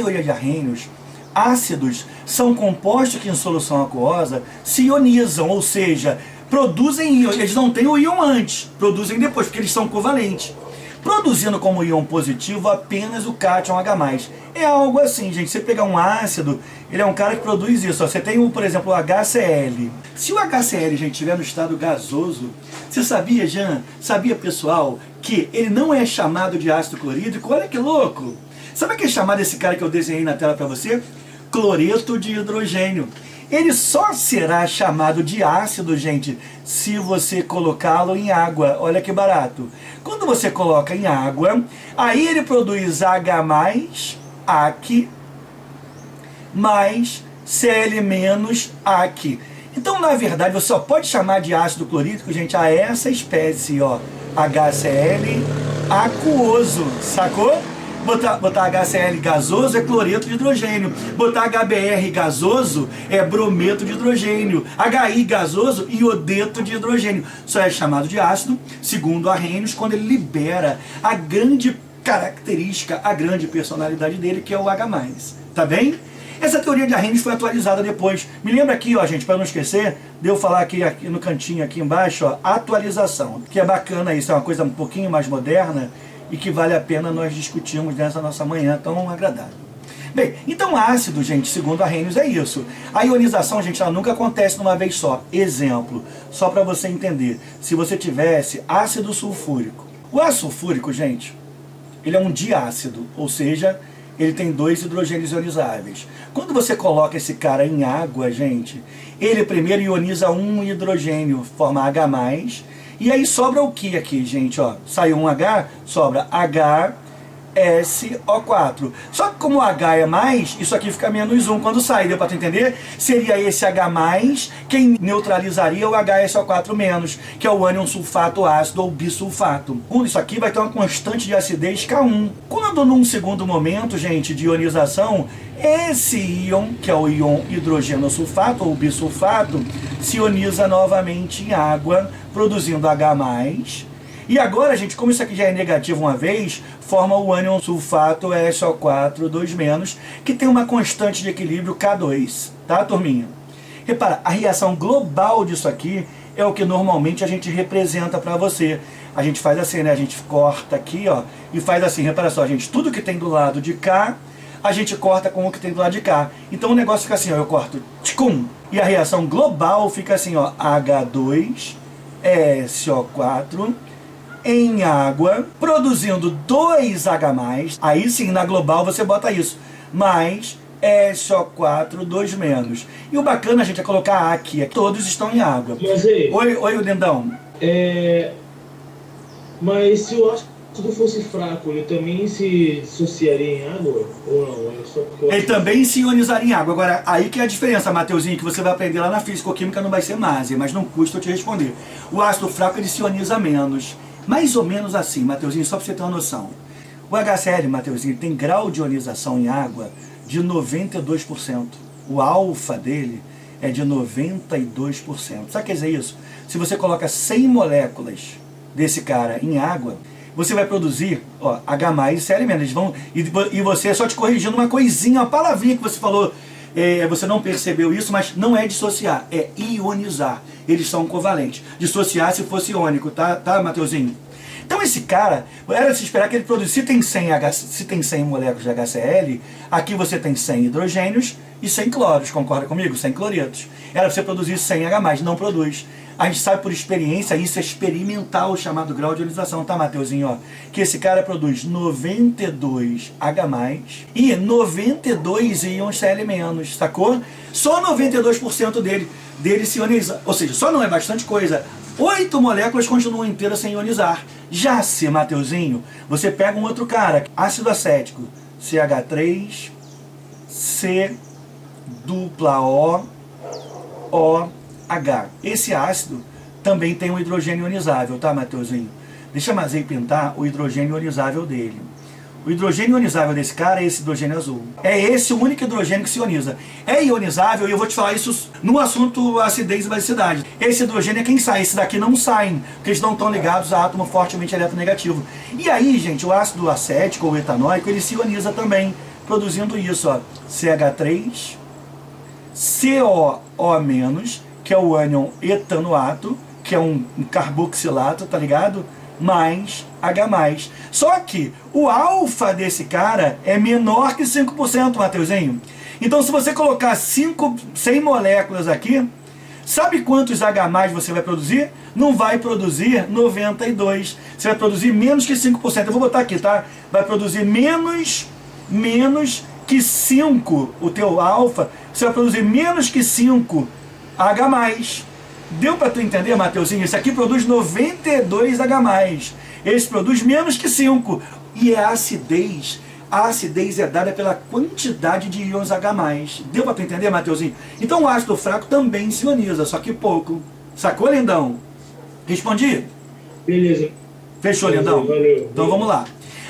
teoria de Arrhenius, ácidos são compostos que em solução aquosa se ionizam, ou seja, produzem íon. Eles não têm o íon antes, produzem depois, porque eles são covalentes. Produzindo como íon positivo apenas o cátion H+. É algo assim, gente. Você pegar um ácido, ele é um cara que produz isso. Ó. Você tem, por exemplo, o HCl. Se o HCl, gente, estiver no estado gasoso, você sabia, Jean? Sabia, pessoal, que ele não é chamado de ácido clorídrico? Olha que louco! Sabe o que é chamado esse cara que eu desenhei na tela para você? Cloreto de hidrogênio. Ele só será chamado de ácido, gente, se você colocá-lo em água. Olha que barato. Quando você coloca em água, aí ele produz H+, aqui, mais Cl- aqui. Então, na verdade, você só pode chamar de ácido clorídrico, gente, a essa espécie, ó, HCl aquoso, sacou? Botar HCl gasoso é cloreto de hidrogênio. Botar HBr gasoso é brometo de hidrogênio. HI gasoso, iodeto de hidrogênio. Só é chamado de ácido, segundo Arrhenius, quando ele libera a grande característica, a grande personalidade dele, que é o H+. Tá bem? Essa teoria de Arrhenius foi atualizada depois. Me lembra aqui, ó, gente, para não esquecer, de eu falar aqui no cantinho aqui embaixo, ó, atualização. Que é bacana isso, é uma coisa um pouquinho mais moderna e que vale a pena nós discutirmos nessa nossa manhã tão agradável. Bem, então ácido, gente, segundo Arrhenius, é isso. A ionização, gente, ela nunca acontece de uma vez só. Exemplo, só para você entender. Se você tivesse ácido sulfúrico. O ácido sulfúrico, gente, ele é um diácido, ou seja, ele tem 2 hidrogênios ionizáveis. Quando você coloca esse cara em água, gente, ele primeiro ioniza um hidrogênio, forma H+, e aí sobra o que aqui, gente? Ó, saiu um H, sobra HSO4. Só que como o H é mais, isso aqui fica -1. Quando sai, deu para tu entender? Seria esse H+, quem neutralizaria o HSO4-, que é o ânion sulfato ácido ou bisulfato. Isso aqui vai ter uma constante de acidez K1. Quando num segundo momento, gente, de ionização, esse íon, que é o íon hidrogênio sulfato ou bisulfato, se ioniza novamente em água, produzindo H+. E agora, gente, como isso aqui já é negativo uma vez, forma o ânion sulfato SO4 2-, que tem uma constante de equilíbrio K2, tá, turminha? Repara, a reação global disso aqui é o que normalmente a gente representa para você. A gente faz assim, né? A gente corta aqui, ó, e faz assim, repara só, gente, tudo que tem do lado de cá, a gente corta com o que tem do lado de cá. Então o negócio fica assim, ó, eu corto, tchum, e a reação global fica assim, ó, H2SO4 em água, produzindo 2H+, aí sim, na global você bota isso, mais SO4 2-. E o bacana, gente, é colocar A aqui, todos estão em água. Mas aí, Oi, Lindão. Mas se o ácido fosse fraco, ele também se dissociaria em água? Ou não? É só porque Ele também se ionizaria em água. Agora, aí que é a diferença, Mateuzinho, que você vai aprender lá na físico-química, não vai ser MASE, mas não custa eu te responder. O ácido fraco, ele se ioniza menos. Mais ou menos assim, Mateuzinho, só para você ter uma noção. O HCl, Mateuzinho, tem grau de ionização em água de 92%. O alfa dele é de 92%. Sabe o que quer dizer isso? Se você coloca 100 moléculas desse cara em água, você vai produzir, ó, H+, e Cl-. Eles vão, e você só te corrigindo uma coisinha, uma palavrinha que você falou, você não percebeu isso, mas não é dissociar, é ionizar. Eles são covalentes. Dissociar se fosse iônico, tá, Mateuzinho? Então esse cara, era de se esperar que ele produzisse, se tem 100 moléculas de HCl, aqui você tem 100 hidrogênios e 100 cloros, concorda comigo? 100 cloretos. Era para você produzir 100 H+, não produz. A gente sabe por experiência, isso é experimental, chamado grau de ionização, tá, Mateuzinho? Ó, que esse cara produz 92 H+, e 92 íons Cl-, sacou? Só 92% dele se ioniza, ou seja, só não é bastante coisa. 8 moléculas continuam inteiras sem ionizar. Já se, Mateuzinho, você pega um outro cara, ácido acético, CH3, C dupla O, OH. Esse ácido também tem um hidrogênio ionizável, tá, Mateuzinho? Deixa a Mazei pintar o hidrogênio ionizável dele. O hidrogênio ionizável desse cara é esse hidrogênio azul. É esse o único hidrogênio que se ioniza. É ionizável, e eu vou te falar isso no assunto acidez e basicidade. Esse hidrogênio é quem sai, esse daqui não saem, porque eles não estão ligados a átomo fortemente eletronegativo. E aí, gente, o ácido acético ou etanóico, ele se ioniza também. produzindo isso, ó, CH3, COO-, que é o ânion etanoato, que é um carboxilato, tá ligado? Mais H+. Só que o alfa desse cara é menor que 5%, Mateuzinho. Então, se você colocar 100 moléculas aqui, sabe quantos H+ você vai produzir? Não vai produzir 92. Você vai produzir menos que 5%. Eu vou botar aqui, tá? Vai produzir menos que 5, o teu alfa. Você vai produzir menos que 5 H+. Deu para tu entender, Mateuzinho? Esse aqui produz 92 H+. Esse produz menos que 5. E é a acidez. A acidez é dada pela quantidade de íons H+. Deu para tu entender, Mateuzinho? Então o ácido fraco também se ioniza, só que pouco. Sacou, lindão? Respondi? Beleza. Fechou, lindão? Valeu. Então vamos lá.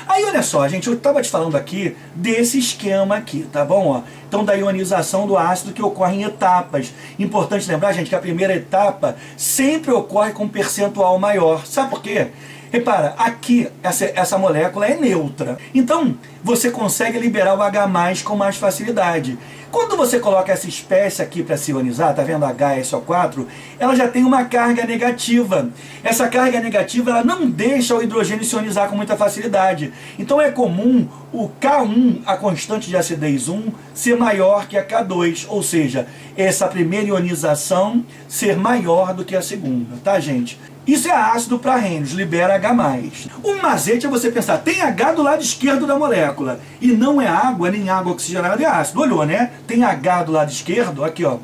Aí olha só, gente, eu estava te falando aqui desse esquema aqui, tá bom? Ó, então da ionização do ácido que ocorre em etapas. Importante lembrar, gente, que a primeira etapa sempre ocorre com um percentual maior. Sabe por quê? Repara, aqui essa molécula é neutra. Então, você consegue liberar o H+ com mais facilidade. Quando você coloca essa espécie aqui para se ionizar, tá vendo HSO4? Ela já tem uma carga negativa. Essa carga negativa ela não deixa o hidrogênio se ionizar com muita facilidade. Então é comum o K1, a constante de acidez 1, ser maior que a K2. Ou seja, essa primeira ionização ser maior do que a segunda, tá, gente? Isso é ácido para Arrhenius, libera H+. Um macete é você pensar, tem H do lado esquerdo da molécula. E não é água, nem água oxigenada, é ácido. Olhou, né? Tem H do lado esquerdo, aqui ó.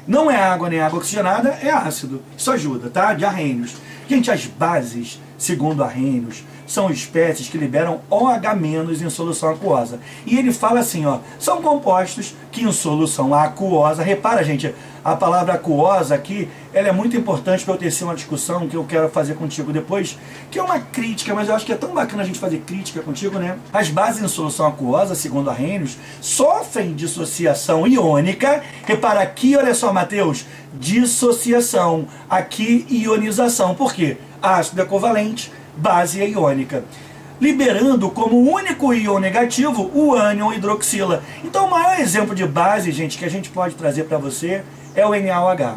Não é água nem água oxigenada, é ácido. Isso ajuda, tá? De Arrhenius. Gente, as bases, segundo Arrhenius, são espécies que liberam OH- em solução aquosa. E ele fala assim, ó, são compostos que em solução aquosa, repara, gente, a palavra aquosa aqui, ela é muito importante para eu ter uma discussão que eu quero fazer contigo depois, que é uma crítica, mas eu acho que é tão bacana a gente fazer crítica contigo, né? As bases em solução aquosa, segundo Arrhenius, sofrem dissociação iônica. Repara aqui, olha só, Mateus, dissociação, aqui ionização. Por quê? Ácido é covalente, base é iônica, liberando como único íon negativo o ânion hidroxila. Então o maior exemplo de base, gente, que a gente pode trazer para você é o NaOH.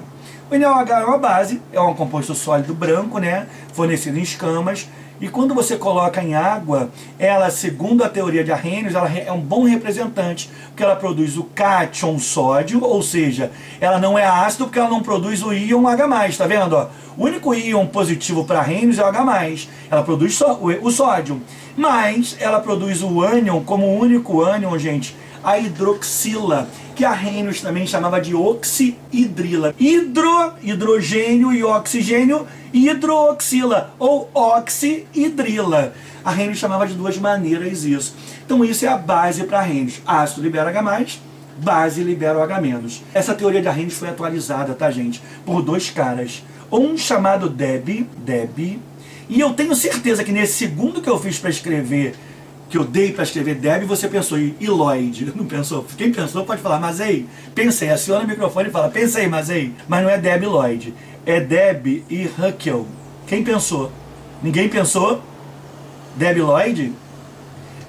O NaOH é uma base, é um composto sólido branco, né, fornecido em escamas, e quando você coloca em água, ela, segundo a teoria de Arrhenius, ela é um bom representante, porque ela produz o cátion sódio, ou seja, ela não é ácido porque ela não produz o íon H+, tá vendo? Ó? O único íon positivo para Arrhenius é o H+, ela produz o sódio, mas ela produz o ânion como único ânion, gente, a hidroxila, que a Arrhenius também chamava de oxihidrila. Hidrogênio e oxigênio, hidrooxila, ou oxihidrila. A Arrhenius chamava de duas maneiras isso. Então isso é a base para Arrhenius. Ácido libera H+, base libera o H-. Essa teoria de Arrhenius foi atualizada, tá, gente? Por dois caras. Um chamado Debye, e eu tenho certeza que nesse segundo que eu fiz para escrever, que eu dei para escrever Debye, você pensou em Lloyd. Não pensou? Quem pensou pode falar, mas ei, pensei, aciona o microfone e fala, pensei, mas ei. Mas não é Debye Lloyd, é Debye e Huckel. Quem pensou? Ninguém pensou? Debye Lloyd?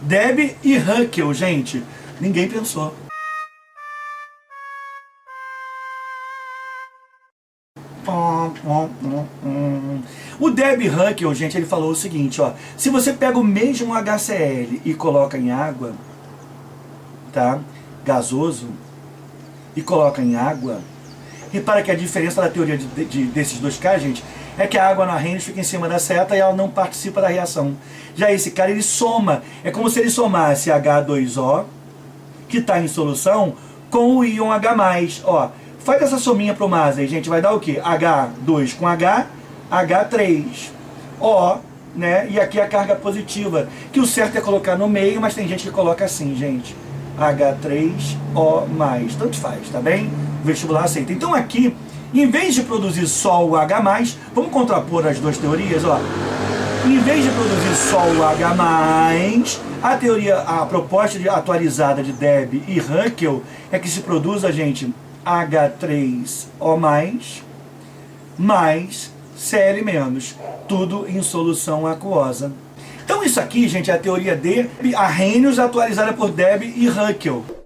Debye e Huckel, gente. Ninguém pensou. O Debye Huckel, gente, ele falou o seguinte, ó, se você pega o mesmo HCl e coloca em água, tá, gasoso, e coloca em água, repara que a diferença da teoria desses dois caras, gente, é que a água no Arrhenius fica em cima da seta e ela não participa da reação. Já esse cara, ele soma, é como se ele somasse H2O, que está em solução, com o íon H+, ó. Faz essa sominha pro mas aí, gente, vai dar o quê? H2 com H, H3O, né? E aqui a carga positiva, que o certo é colocar no meio, mas tem gente que coloca assim, gente. H3O+, tanto faz, tá bem? O vestibular aceita. Então aqui, em vez de produzir só o H+, vamos contrapor as duas teorias, ó. Em vez de produzir só o H+, a proposta atualizada de Debye e Huckel é que se produza, gente, H3O+, mais Cl-, tudo em solução aquosa. Então isso aqui, gente, é a teoria de Arrhenius atualizada por Debye e Huckel.